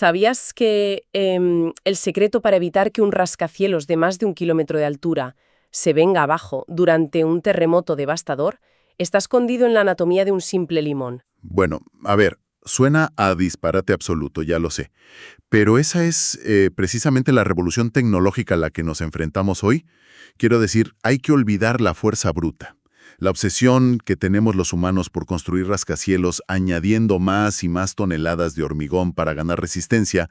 ¿Sabías que el secreto para evitar que un rascacielos de más de 1 kilómetro de altura se venga abajo durante un terremoto devastador está escondido en la anatomía de un simple limón? Bueno, a ver, suena a disparate absoluto, ya lo sé. Pero esa es precisamente la revolución tecnológica a la que nos enfrentamos hoy. Quiero decir, hay que olvidar la fuerza bruta. La obsesión que tenemos los humanos por construir rascacielos añadiendo más y más toneladas de hormigón para ganar resistencia,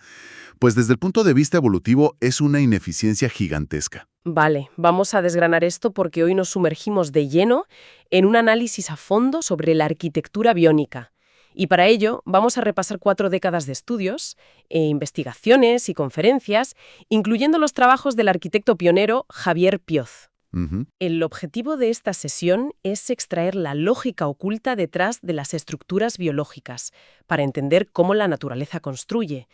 pues desde el punto de vista evolutivo es una ineficiencia gigantesca. Vale, vamos a desgranar esto porque hoy nos sumergimos de lleno en un análisis a fondo sobre la arquitectura biónica. Y para ello vamos a repasar 4 décadas de estudios, investigaciones y conferencias, incluyendo los trabajos del arquitecto pionero Javier Pioz. Ujú. El objetivo de esta sesión es extraer la lógica oculta detrás de las estructuras biológicas, para entender cómo la naturaleza construye.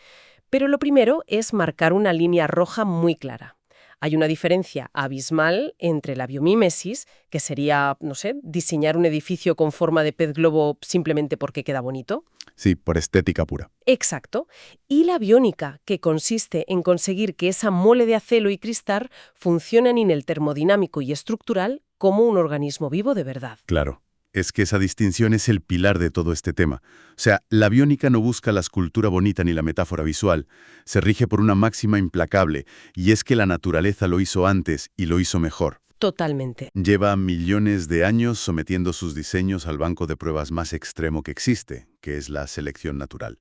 Pero lo primero es marcar una línea roja muy clara. Hay una diferencia abismal entre la biomímesis, que sería, no sé, diseñar un edificio con forma de pez globo simplemente porque queda bonito. Sí, por estética pura. Exacto. Y la biónica, que consiste en conseguir que esa mole de acero y cristal funcione a nivel termodinámico y estructural como un organismo vivo de verdad. Claro. Es que esa distinción es el pilar de todo este tema. O sea, la biónica no busca la escultura bonita ni la metáfora visual. Se rige por una máxima implacable, y es que la naturaleza lo hizo antes y lo hizo mejor. Totalmente. Lleva millones de años sometiendo sus diseños al banco de pruebas más extremo que existe, que es la selección natural.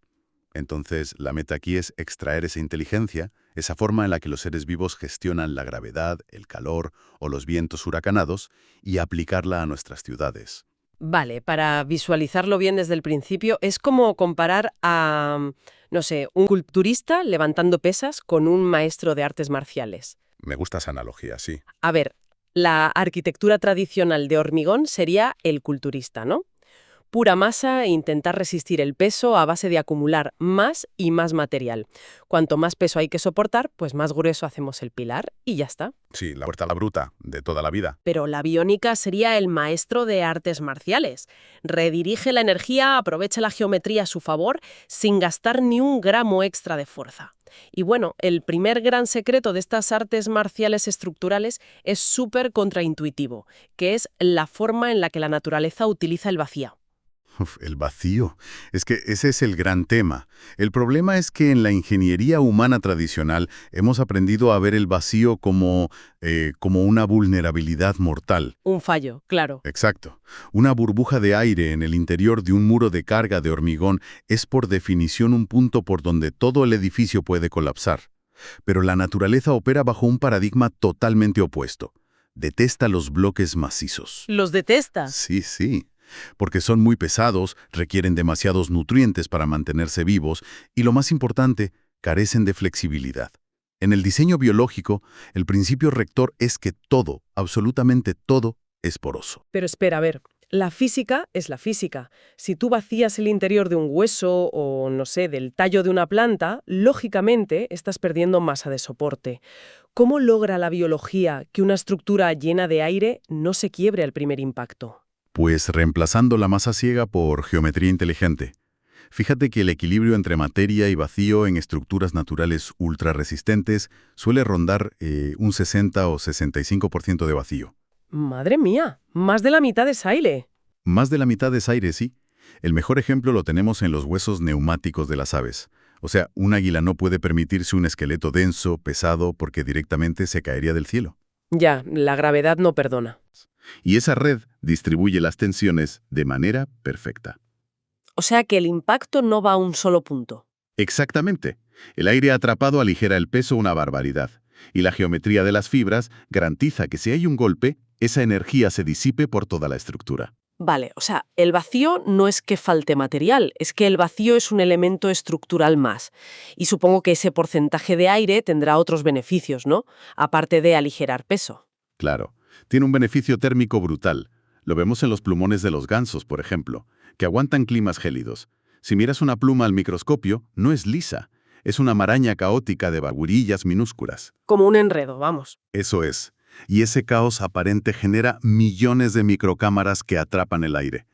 Entonces, la meta aquí es extraer esa inteligencia, esa forma en la que los seres vivos gestionan la gravedad, el calor o los vientos huracanados, y aplicarla a nuestras ciudades. Vale, para visualizarlo bien desde el principio, es como comparar a, no sé, un culturista levantando pesas con un maestro de artes marciales. Me gusta esa analogía, sí. A ver, la arquitectura tradicional de hormigón sería el culturista, ¿no? Pura masa e intentar resistir el peso a base de acumular más y más material. Cuanto más peso hay que soportar, pues más grueso hacemos el pilar y ya está. Sí, la puerta a la bruta, de toda la vida. Pero la biónica sería el maestro de artes marciales. Redirige la energía, aprovecha la geometría a su favor, sin gastar ni un gramo extra de fuerza. Y bueno, el primer gran secreto de estas artes marciales estructurales es súper contraintuitivo, que es la forma en la que la naturaleza utiliza el vacío. Uf, el vacío. Es que ese es el gran tema. El problema es que en la ingeniería humana tradicional hemos aprendido a ver el vacío como una vulnerabilidad mortal. Un fallo, claro. Exacto. Una burbuja de aire en el interior de un muro de carga de hormigón es por definición un punto por donde todo el edificio puede colapsar. Pero la naturaleza opera bajo un paradigma totalmente opuesto. Detesta los bloques macizos. ¿Los detesta? Sí, sí. Porque son muy pesados, requieren demasiados nutrientes para mantenerse vivos y, lo más importante, carecen de flexibilidad. En el diseño biológico, el principio rector es que todo, absolutamente todo, es poroso. Pero espera, a ver, la física es la física. Si tú vacías el interior de un hueso o, no sé, del tallo de una planta, lógicamente estás perdiendo masa de soporte. ¿Cómo logra la biología que una estructura llena de aire no se quiebre al primer impacto? Pues reemplazando la masa ciega por geometría inteligente. Fíjate que el equilibrio entre materia y vacío en estructuras naturales ultrarresistentes suele rondar un 60 o 65% de vacío. ¡Madre mía! Más de la mitad es aire. Más de la mitad es aire, sí. El mejor ejemplo lo tenemos en los huesos neumáticos de las aves. O sea, un águila no puede permitirse un esqueleto denso, pesado, porque directamente se caería del cielo. Ya, la gravedad no perdona. Y esa red distribuye las tensiones de manera perfecta. O sea que el impacto no va a un solo punto. Exactamente. El aire atrapado aligera el peso una barbaridad. Y la geometría de las fibras garantiza que si hay un golpe, esa energía se disipe por toda la estructura. Vale, o sea, el vacío no es que falte material, es que el vacío es un elemento estructural más. Y supongo que ese porcentaje de aire tendrá otros beneficios, ¿no? Aparte de aligerar peso. Claro, tiene un beneficio térmico brutal. Lo vemos en los plumones de los gansos, por ejemplo, que aguantan climas gélidos. Si miras una pluma al microscopio, no es lisa. Es una maraña caótica de barburillas minúsculas. Como un enredo, vamos. Eso es. Y ese caos aparente genera millones de microcámaras que atrapan el aire.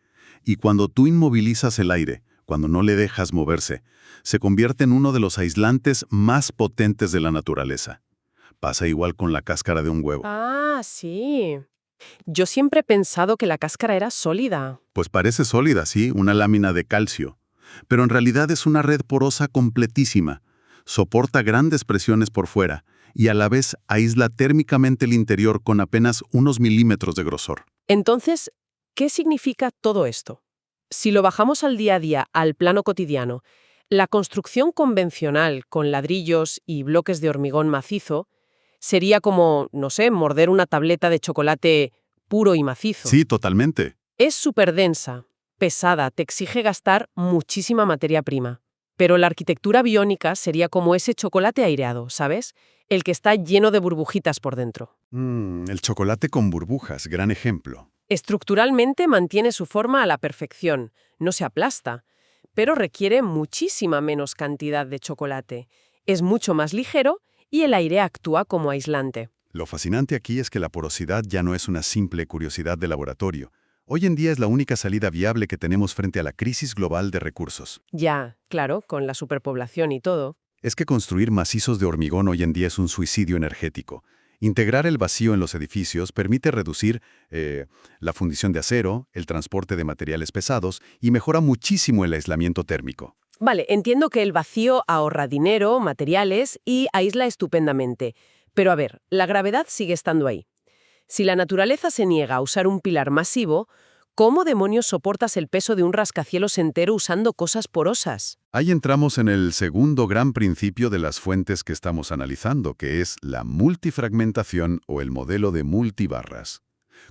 Y cuando tú inmovilizas el aire, cuando no le dejas moverse, se convierte en uno de los aislantes más potentes de la naturaleza. Pasa igual con la cáscara de un huevo. Ah, sí. Yo siempre he pensado que la cáscara era sólida. Pues parece sólida, sí, una lámina de calcio. Pero en realidad es una red porosa completísima. Soporta grandes presiones por fuera y a la vez aísla térmicamente el interior con apenas unos milímetros de grosor. Entonces, ¿qué significa todo esto? Si lo bajamos al día a día, al plano cotidiano, la construcción convencional con ladrillos y bloques de hormigón macizo sería como, no sé, morder una tableta de chocolate puro y macizo. Sí, totalmente. Es súper densa, pesada, te exige gastar muchísima materia prima. Pero la arquitectura biónica sería como ese chocolate aireado, ¿sabes? El que está lleno de burbujitas por dentro. El chocolate con burbujas, gran ejemplo. Estructuralmente mantiene su forma a la perfección, no se aplasta, pero requiere muchísima menos cantidad de chocolate. Es mucho más ligero y el aire actúa como aislante. Lo fascinante aquí es que la porosidad ya no es una simple curiosidad de laboratorio. Hoy en día es la única salida viable que tenemos frente a la crisis global de recursos. Ya, claro, con la superpoblación y todo. Es que construir macizos de hormigón hoy en día es un suicidio energético. Integrar el vacío en los edificios permite reducir la fundición de acero, el transporte de materiales pesados y mejora muchísimo el aislamiento térmico. Vale, entiendo que el vacío ahorra dinero, materiales y aísla estupendamente. Pero a ver, la gravedad sigue estando ahí. Si la naturaleza se niega a usar un pilar masivo, ¿cómo demonios soportas el peso de un rascacielos entero usando cosas porosas? Ahí entramos en el segundo gran principio de las fuentes que estamos analizando, que es la multifragmentación o el modelo de multibarras.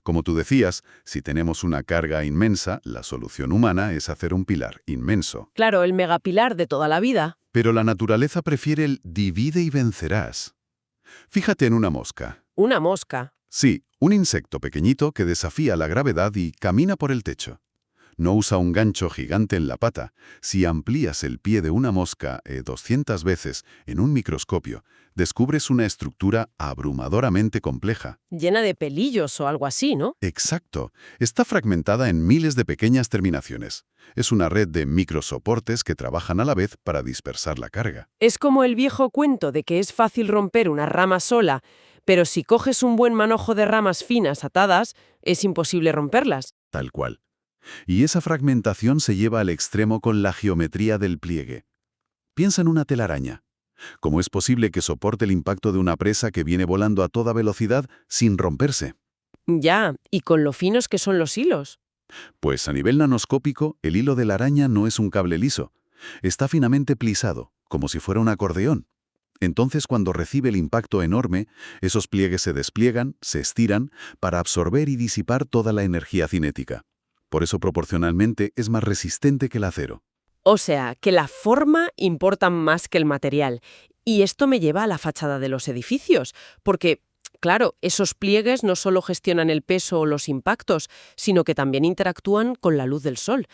Como tú decías, si tenemos una carga inmensa, la solución humana es hacer un pilar inmenso. Claro, el megapilar de toda la vida. Pero la naturaleza prefiere el divide y vencerás. Fíjate en una mosca. Una mosca. Sí, un insecto pequeñito que desafía la gravedad y camina por el techo. No usa un gancho gigante en la pata. Si amplías el pie de una mosca 200 veces en un microscopio, descubres una estructura abrumadoramente compleja. Llena de pelillos o algo así, ¿no? Exacto. Está fragmentada en miles de pequeñas terminaciones. Es una red de microsoportes que trabajan a la vez para dispersar la carga. Es como el viejo cuento de que es fácil romper una rama sola, pero si coges un buen manojo de ramas finas atadas, es imposible romperlas. Tal cual. Y esa fragmentación se lleva al extremo con la geometría del pliegue. Piensa en una telaraña. ¿Cómo es posible que soporte el impacto de una presa que viene volando a toda velocidad sin romperse? Ya, y con lo finos que son los hilos. Pues a nivel nanoscópico, el hilo de la araña no es un cable liso. Está finamente plisado, como si fuera un acordeón. Entonces, cuando recibe el impacto enorme, esos pliegues se despliegan, se estiran, para absorber y disipar toda la energía cinética. Por eso, proporcionalmente, es más resistente que el acero. O sea, que la forma importa más que el material. Y esto me lleva a la fachada de los edificios, porque, claro, esos pliegues no solo gestionan el peso o los impactos, sino que también interactúan con la luz del sol.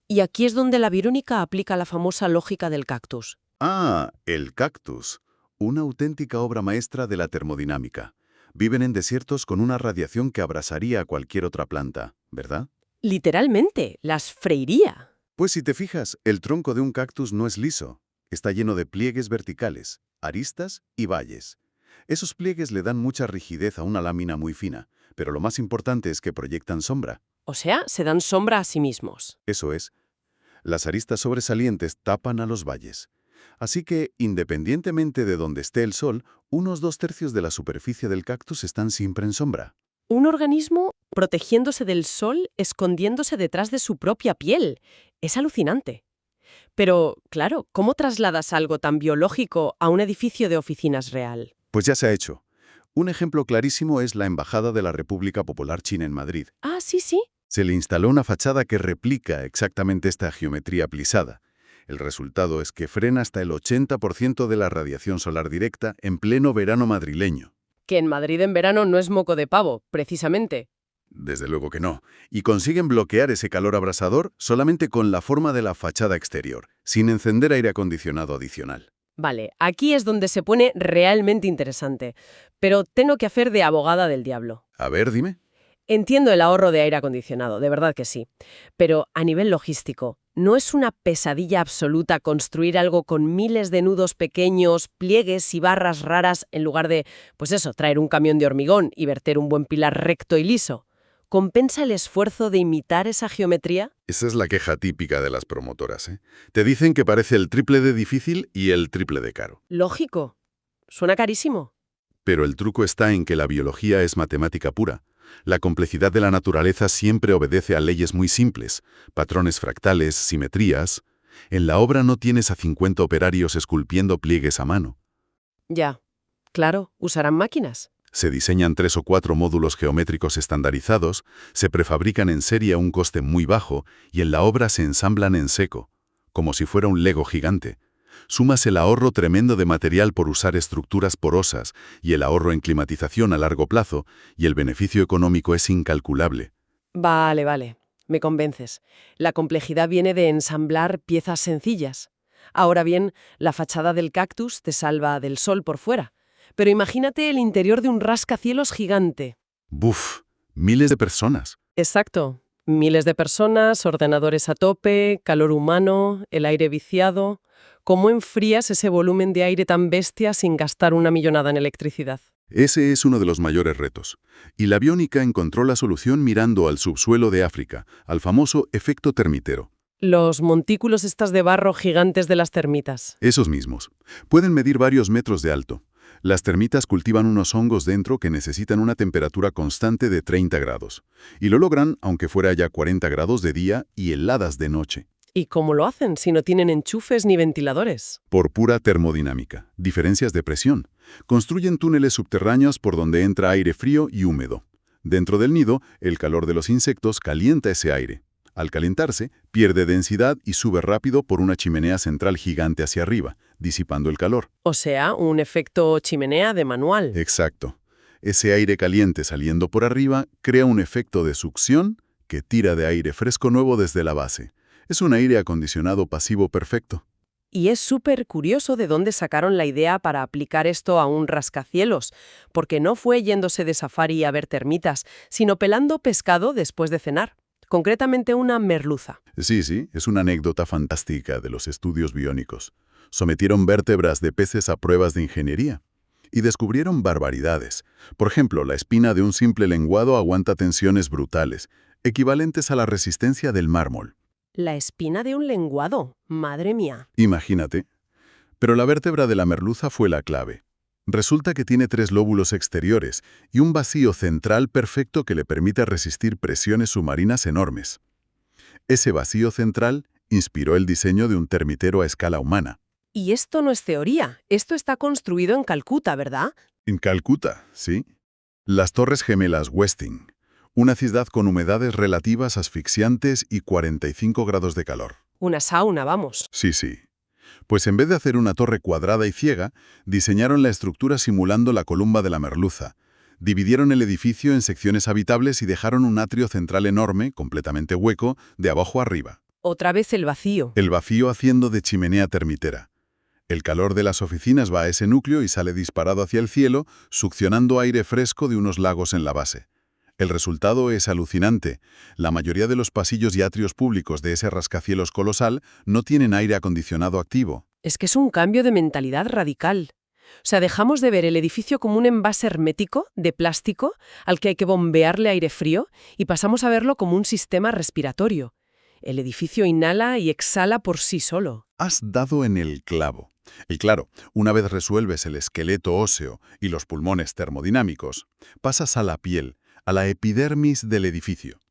Y aquí es donde la Biónica aplica la famosa lógica del cactus. Ah, el cactus. Una auténtica obra maestra de la termodinámica. Viven en desiertos con una radiación que abrasaría a cualquier otra planta, ¿verdad? Literalmente, las freiría. Pues si te fijas, el tronco de un cactus no es liso. Está lleno de pliegues verticales, aristas y valles. Esos pliegues le dan mucha rigidez a una lámina muy fina, pero lo más importante es que proyectan sombra. O sea, se dan sombra a sí mismos. Eso es. Las aristas sobresalientes tapan a los valles. Así que, independientemente de donde esté el sol, unos 2/3 de la superficie del cactus están siempre en sombra. Un organismo protegiéndose del sol, escondiéndose detrás de su propia piel. Es alucinante. Pero, claro, ¿cómo trasladas algo tan biológico a un edificio de oficinas real? Pues ya se ha hecho. Un ejemplo clarísimo es la Embajada de la República Popular China en Madrid. Ah, sí, sí. Se le instaló una fachada que replica exactamente esta geometría plisada. El resultado es que frena hasta el 80% de la radiación solar directa en pleno verano madrileño. Que en Madrid en verano no es moco de pavo, precisamente. Desde luego que no. Y consiguen bloquear ese calor abrasador solamente con la forma de la fachada exterior, sin encender aire acondicionado adicional. Vale, aquí es donde se pone realmente interesante. Pero tengo que hacer de abogada del diablo. A ver, dime. Entiendo el ahorro de aire acondicionado, de verdad que sí. Pero a nivel logístico, ¿No es una pesadilla absoluta construir algo con miles de nudos pequeños, pliegues y barras raras en lugar de, pues eso, traer un camión de hormigón y verter un buen pilar recto y liso? ¿Compensa el esfuerzo de imitar esa geometría? Esa es la queja típica de las promotoras, ¿eh? Te dicen que parece el triple de difícil y el triple de caro. Lógico. Suena carísimo. Pero el truco está en que la biología es matemática pura. La complejidad de la naturaleza siempre obedece a leyes muy simples, patrones fractales, simetrías. En la obra no tienes a 50 operarios esculpiendo pliegues a mano. Ya. Claro, usarán máquinas. Se diseñan 3 o 4 módulos geométricos estandarizados, se prefabrican en serie a un coste muy bajo y en la obra se ensamblan en seco, como si fuera un Lego gigante. Sumas el ahorro tremendo de material por usar estructuras porosas y el ahorro en climatización a largo plazo, y el beneficio económico es incalculable. Vale. Me convences. La complejidad viene de ensamblar piezas sencillas. Ahora bien, la fachada del cactus te salva del sol por fuera. Pero imagínate el interior de un rascacielos gigante. ¡Buf! Miles de personas. Exacto. Miles de personas, ordenadores a tope, calor humano, el aire viciado. ¿Cómo enfrías ese volumen de aire tan bestia sin gastar una millonada en electricidad? Ese es uno de los mayores retos. Y la biónica encontró la solución mirando al subsuelo de África, al famoso efecto termitero. Los montículos estas de barro gigantes de las termitas. Esos mismos. Pueden medir varios metros de alto. Las termitas cultivan unos hongos dentro que necesitan una temperatura constante de 30 grados. Y lo logran aunque fuera ya 40 grados de día y heladas de noche. ¿Y cómo lo hacen si no tienen enchufes ni ventiladores? Por pura termodinámica, diferencias de presión. Construyen túneles subterráneos por donde entra aire frío y húmedo. Dentro del nido, el calor de los insectos calienta ese aire. Al calentarse, pierde densidad y sube rápido por una chimenea central gigante hacia arriba, disipando el calor. O sea, un efecto chimenea de manual. Exacto. Ese aire caliente saliendo por arriba crea un efecto de succión que tira de aire fresco nuevo desde la base. Es un aire acondicionado pasivo perfecto. Y es súper curioso de dónde sacaron la idea para aplicar esto a un rascacielos, porque no fue yéndose de safari a ver termitas, sino pelando pescado después de cenar. Concretamente una merluza. Sí, es una anécdota fantástica de los estudios biónicos. Sometieron vértebras de peces a pruebas de ingeniería y descubrieron barbaridades. Por ejemplo, la espina de un simple lenguado aguanta tensiones brutales, equivalentes a la resistencia del mármol. La espina de un lenguado. Madre mía. Imagínate. Pero la vértebra de la merluza fue la clave. Resulta que tiene 3 lóbulos exteriores y un vacío central perfecto que le permite resistir presiones submarinas enormes. Ese vacío central inspiró el diseño de un termitero a escala humana. Y esto no es teoría, esto está construido en Calcuta, ¿verdad? En Calcuta, ¿sí? Las Torres Gemelas Westing, una ciudad con humedades relativas asfixiantes y 45 grados de calor. Una sauna, vamos. Sí. Pues en vez de hacer una torre cuadrada y ciega, diseñaron la estructura simulando la columna de la merluza. Dividieron el edificio en secciones habitables y dejaron un atrio central enorme, completamente hueco, de abajo arriba. Otra vez el vacío. El vacío haciendo de chimenea termitera. El calor de las oficinas va a ese núcleo y sale disparado hacia el cielo, succionando aire fresco de unos lagos en la base. El resultado es alucinante. La mayoría de los pasillos y atrios públicos de ese rascacielos colosal no tienen aire acondicionado activo. Es que es un cambio de mentalidad radical. O sea, dejamos de ver el edificio como un envase hermético de plástico al que hay que bombearle aire frío y pasamos a verlo como un sistema respiratorio. El edificio inhala y exhala por sí solo. Has dado en el clavo. Y claro, una vez resuelves el esqueleto óseo y los pulmones termodinámicos, pasas a la piel, a la epidermis del edificio.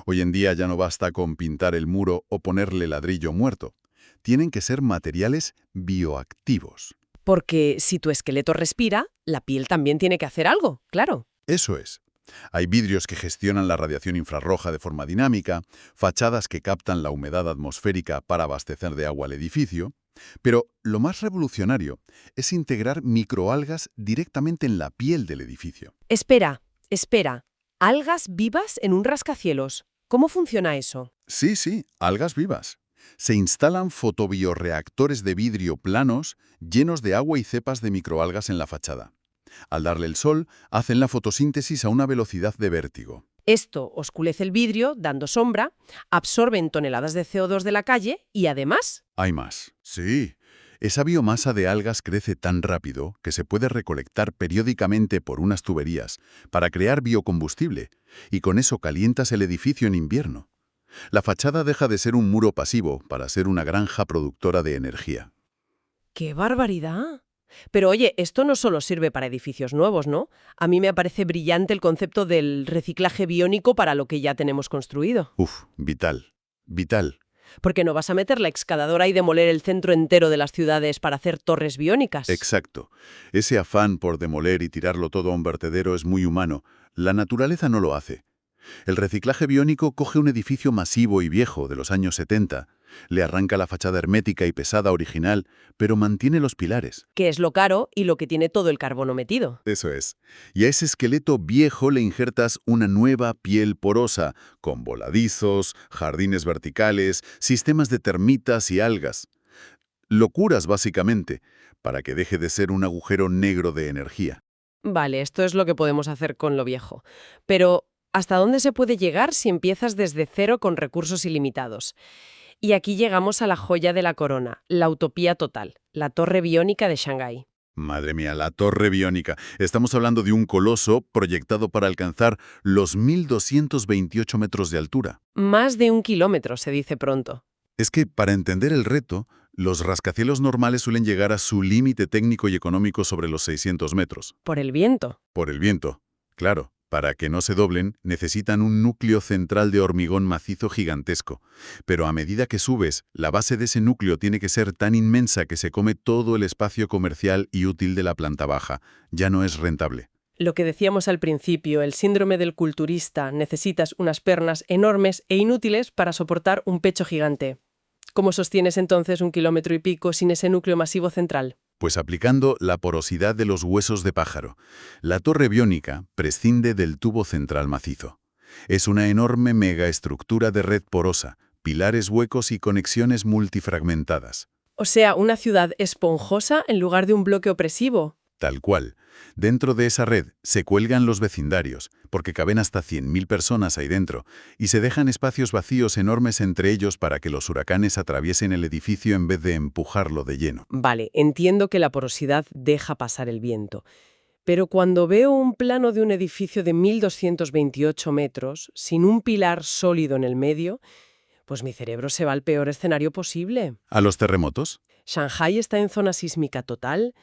Hoy en día ya no basta con pintar el muro o ponerle ladrillo muerto. Tienen que ser materiales bioactivos. Porque si tu esqueleto respira, la piel también tiene que hacer algo, claro. Eso es. Hay vidrios que gestionan la radiación infrarroja de forma dinámica, fachadas que captan la humedad atmosférica para abastecer de agua al edificio, pero lo más revolucionario es integrar microalgas directamente en la piel del edificio. Espera. ¿Algas vivas en un rascacielos? ¿Cómo funciona eso? Sí, algas vivas. Se instalan fotobioreactores de vidrio planos llenos de agua y cepas de microalgas en la fachada. Al darle el sol, hacen la fotosíntesis a una velocidad de vértigo. Esto oscurece el vidrio, dando sombra, absorben toneladas de CO2 de la calle y además... Hay más. Sí. Esa biomasa de algas crece tan rápido que se puede recolectar periódicamente por unas tuberías para crear biocombustible, y con eso calientas el edificio en invierno. La fachada deja de ser un muro pasivo para ser una granja productora de energía. ¡Qué barbaridad! Pero oye, esto no solo sirve para edificios nuevos, ¿no? A mí me parece brillante el concepto del reciclaje biónico para lo que ya tenemos construido. Uf, vital. Vital. Porque no vas a meter la excavadora y demoler el centro entero de las ciudades para hacer torres biónicas. Exacto. Ese afán por demoler y tirarlo todo a un vertedero es muy humano. La naturaleza no lo hace. El reciclaje biónico coge un edificio masivo y viejo de los años 70, le arranca la fachada hermética y pesada original, pero mantiene los pilares. Que es lo caro y lo que tiene todo el carbono metido. Eso es. Y a ese esqueleto viejo le injertas una nueva piel porosa, con voladizos, jardines verticales, sistemas de termitas y algas. Locuras, básicamente, para que deje de ser un agujero negro de energía. Vale, esto es lo que podemos hacer con lo viejo. Pero, ¿hasta dónde se puede llegar si empiezas desde cero con recursos ilimitados? Y aquí llegamos a la joya de la corona, la utopía total, la torre biónica de Shanghái. Madre mía, la torre biónica. Estamos hablando de un coloso proyectado para alcanzar los 1.228 metros de altura. Más de 1 kilómetro, se dice pronto. Es que, para entender el reto, los rascacielos normales suelen llegar a su límite técnico y económico sobre los 600 metros. Por el viento. Por el viento. Claro, para que no se doblen, necesitan un núcleo central de hormigón macizo gigantesco. Pero a medida que subes, la base de ese núcleo tiene que ser tan inmensa que se come todo el espacio comercial y útil de la planta baja. Ya no es rentable. Lo que decíamos al principio, el síndrome del culturista, necesitas unas pernas enormes e inútiles para soportar un pecho gigante. ¿Cómo sostienes entonces 1 kilómetro y pico sin ese núcleo masivo central? Pues aplicando la porosidad de los huesos de pájaro. La torre biónica prescinde del tubo central macizo. Es una enorme megaestructura de red porosa, pilares huecos y conexiones multifragmentadas. O sea, una ciudad esponjosa en lugar de un bloque opresivo. Tal cual. Dentro de esa red se cuelgan los vecindarios, porque caben hasta 100.000 personas ahí dentro, y se dejan espacios vacíos enormes entre ellos para que los huracanes atraviesen el edificio en vez de empujarlo de lleno. Vale, entiendo que la porosidad deja pasar el viento. Pero cuando veo un plano de un edificio de 1.228 metros, sin un pilar sólido en el medio, pues mi cerebro se va al peor escenario posible. ¿A los terremotos? Shanghái está en zona sísmica total.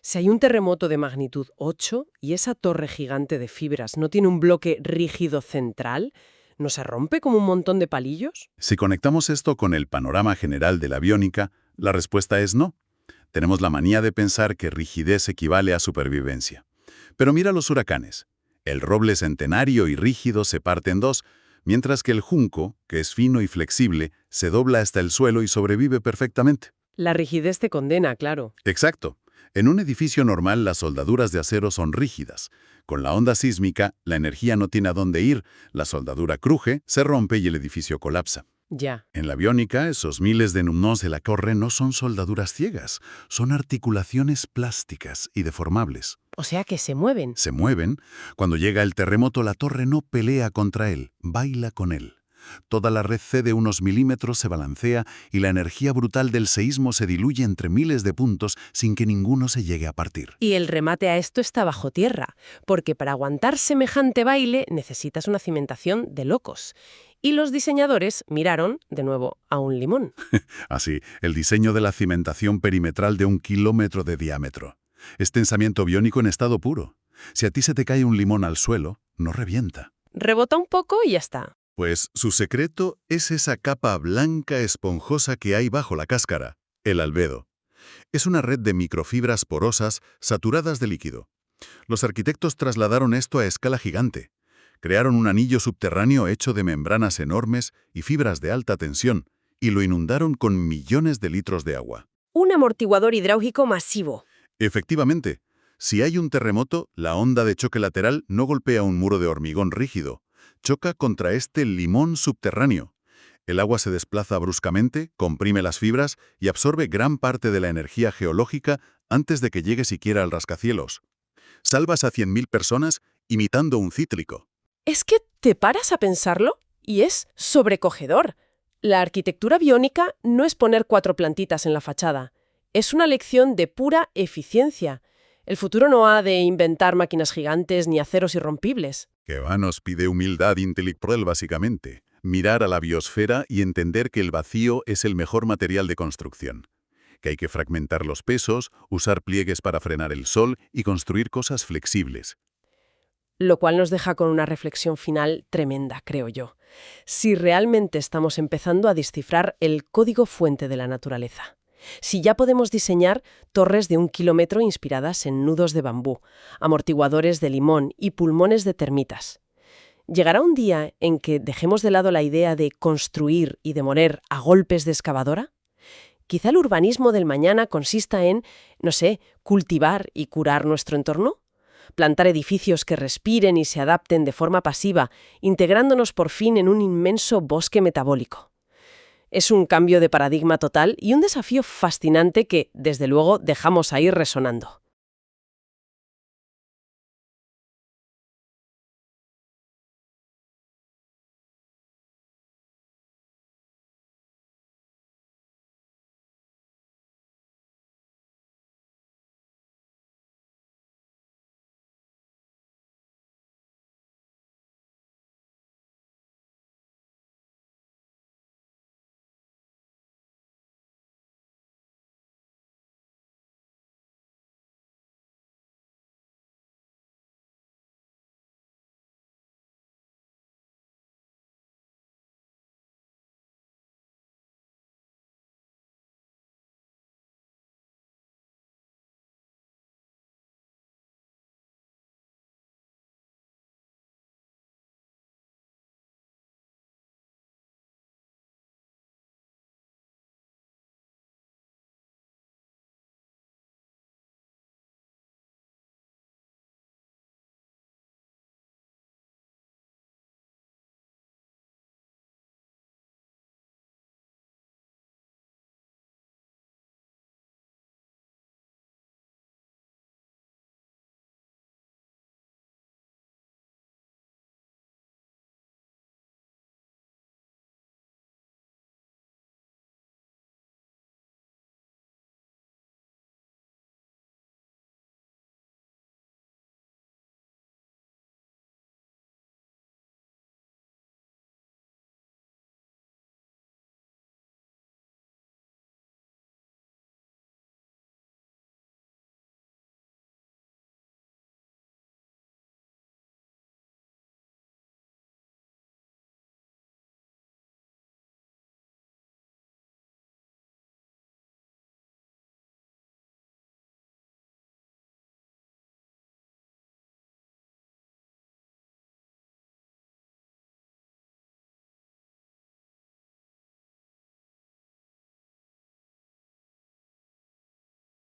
Si hay un terremoto de magnitud 8 y esa torre gigante de fibras no tiene un bloque rígido central, ¿no se rompe como un montón de palillos? Si conectamos esto con el panorama general de la biónica, la respuesta es no. Tenemos la manía de pensar que rigidez equivale a supervivencia. Pero mira los huracanes. El roble centenario y rígido se parte en dos, mientras que el junco, que es fino y flexible, se dobla hasta el suelo y sobrevive perfectamente. La rigidez te condena, claro. Exacto. En un edificio normal las soldaduras de acero son rígidas. Con la onda sísmica, la energía no tiene a dónde ir, la soldadura cruje, se rompe y el edificio colapsa. Ya. En la biónica, esos miles de numnos de la torre no son soldaduras ciegas, son articulaciones plásticas y deformables. O sea que se mueven. Se mueven. Cuando llega el terremoto, la torre no pelea contra él, baila con él. Toda la red cede unos milímetros, se balancea y la energía brutal del seísmo se diluye entre miles de puntos sin que ninguno se llegue a partir. Y el remate a esto está bajo tierra, porque para aguantar semejante baile necesitas una cimentación de locos. Y los diseñadores miraron, de nuevo, a un limón. Así, el diseño de la cimentación perimetral de 1 kilómetro de diámetro. Es tensamiento biónico en estado puro. Si a ti se te cae un limón al suelo, no revienta. Rebota un poco y ya está. Pues su secreto es esa capa blanca esponjosa que hay bajo la cáscara, el albedo. Es una red de microfibras porosas saturadas de líquido. Los arquitectos trasladaron esto a escala gigante. Crearon un anillo subterráneo hecho de membranas enormes y fibras de alta tensión, y lo inundaron con millones de litros de agua. Un amortiguador hidráulico masivo. Efectivamente, si hay un terremoto, la onda de choque lateral no golpea un muro de hormigón rígido, choca contra este limón subterráneo. El agua se desplaza bruscamente, comprime las fibras y absorbe gran parte de la energía geológica antes de que llegue siquiera al rascacielos. Salvas a 100.000 personas imitando un cíclico. Es que te paras a pensarlo y es sobrecogedor. La arquitectura biónica no es poner 4 plantitas en la fachada. Es una lección de pura eficiencia. El futuro no ha de inventar máquinas gigantes ni aceros irrompibles. Que va nos pide humildad intelectual básicamente. Mirar a la biosfera y entender que el vacío es el mejor material de construcción. Que hay que fragmentar los pesos, usar pliegues para frenar el sol y construir cosas flexibles. Lo cual nos deja con una reflexión final tremenda, creo yo. Si realmente estamos empezando a descifrar el código fuente de la naturaleza. Si ya podemos diseñar torres de 1 kilómetro inspiradas en nudos de bambú, amortiguadores de limón y pulmones de termitas. ¿Llegará un día en que dejemos de lado la idea de construir y demoler a golpes de excavadora? Quizá el urbanismo del mañana consista en, no sé, cultivar y curar nuestro entorno. Plantar edificios que respiren y se adapten de forma pasiva, integrándonos por fin en un inmenso bosque metabólico. Es un cambio de paradigma total y un desafío fascinante que, desde luego, dejamos ahí resonando.